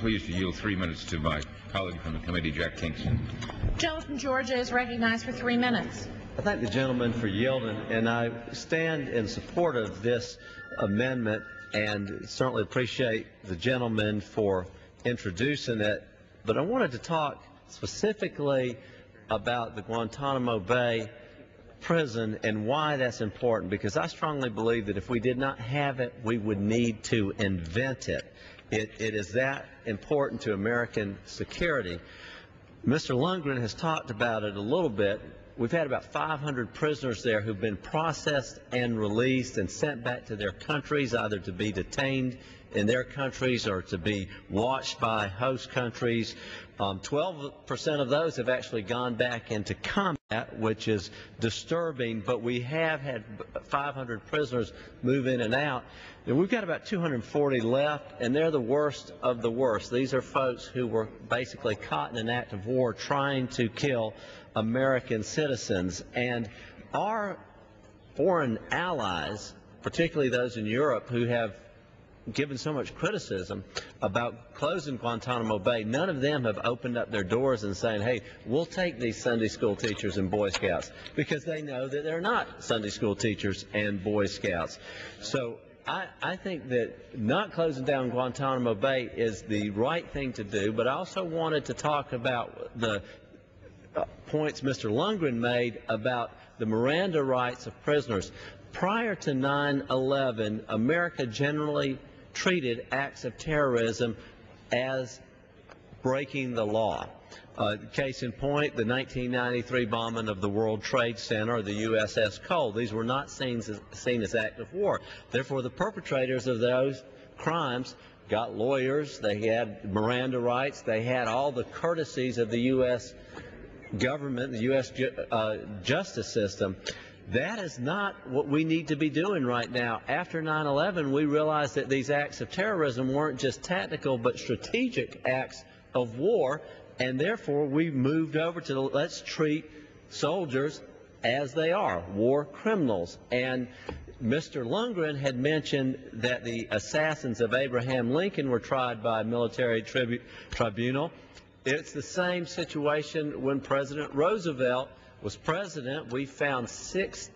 pleased to yield 3 minutes to my colleague from the committee, Jack Kingston. Gentleman from Georgia is recognized for 3 minutes. I thank the gentleman for yielding, and I stand in support of this amendment and certainly appreciate the gentleman for introducing it. But I wanted to talk specifically about the Guantanamo Bay prison and why that's important, because I strongly believe that if we did not have it, we would need to invent it. It is that important to American security. Mr. Lundgren has talked about it a little bit. We've had about 500 prisoners there who've been processed and released and sent back to their countries, either to be detained in their countries or to be watched by host countries. 12% of those have actually gone back into combat, which is disturbing, but we have had 500 prisoners move in and out. And we've got about 240 left, and they're the worst of the worst. These are folks who were basically caught in an act of war trying to kill American citizens. And our foreign allies, particularly those in Europe who have given so much criticism about closing Guantanamo Bay, none of them have opened up their doors and saying, hey, we'll take these Sunday school teachers and Boy Scouts, because they know that they're not Sunday school teachers and Boy Scouts. So I think that not closing down Guantanamo Bay is the right thing to do, but I also wanted to talk about the points Mr. Lundgren made about the Miranda rights of prisoners. Prior to 9/11, America generally treated acts of terrorism as breaking the law. Case in point, the 1993 bombing of the World Trade Center, or the USS Cole. These were not seen as acts of war. Therefore, the perpetrators of those crimes got lawyers, they had Miranda rights, they had all the courtesies of the U.S. government, the U.S. justice system. That is not what we need to be doing right now. After 9/11, we realized that these acts of terrorism weren't just tactical but strategic acts of war, and therefore we moved over to let's treat soldiers as they are, war criminals. And Mr. Lundgren had mentioned that the assassins of Abraham Lincoln were tried by a military tribunal. It's the same situation when President Roosevelt was president. We found 6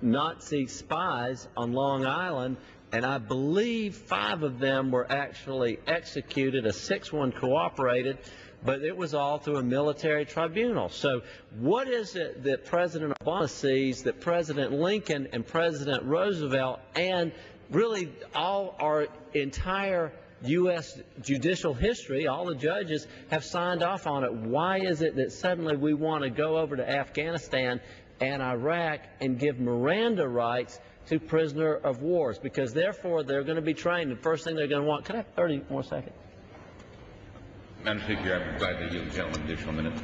Nazi spies on Long Island, and I believe 5 of them were actually executed. A 6th one cooperated, but it was all through a military tribunal. So what is it that President Obama sees that President Lincoln and President Roosevelt and really all our entire U.S. judicial history, all the judges have signed off on it? Why is it that suddenly we want to go over to Afghanistan and Iraq and give Miranda rights to prisoner of wars? Because therefore they're going to be trained. The first thing they're going to want. Can I have 30 more seconds? Madam Speaker, I'm glad to yield the gentleman an additional minute.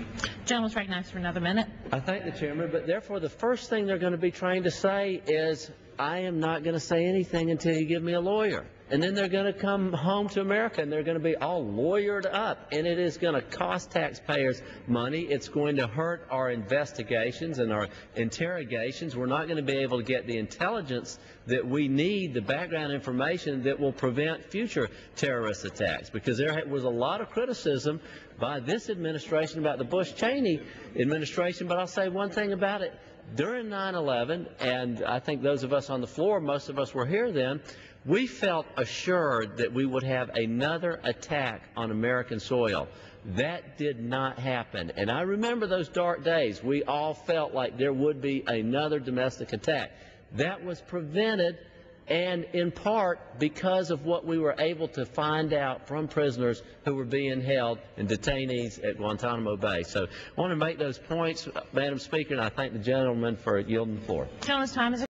Gentleman's recognized for another minute. I thank the chairman, but therefore the first thing they're going to be trained to say is, I am not going to say anything until you give me a lawyer. And then they're going to come home to America and they're going to be all lawyered up, and it is going to cost taxpayers money. It's going to hurt our investigations and our interrogations. We're not going to be able to get the intelligence that we need, the background information that will prevent future terrorist attacks, because there was a lot of criticism by this administration about the Bush-Cheney administration. But I'll say one thing about it. During 9/11, and I think those of us on the floor, most of us were here then, we felt assured that we would have another attack on American soil. That did not happen. And I remember those dark days. We all felt like there would be another domestic attack. That was prevented, and in part because of what we were able to find out from prisoners who were being held and detainees at Guantanamo Bay. So I want to make those points, Madam Speaker, and I thank the gentleman for yielding the floor. Gentleman's time is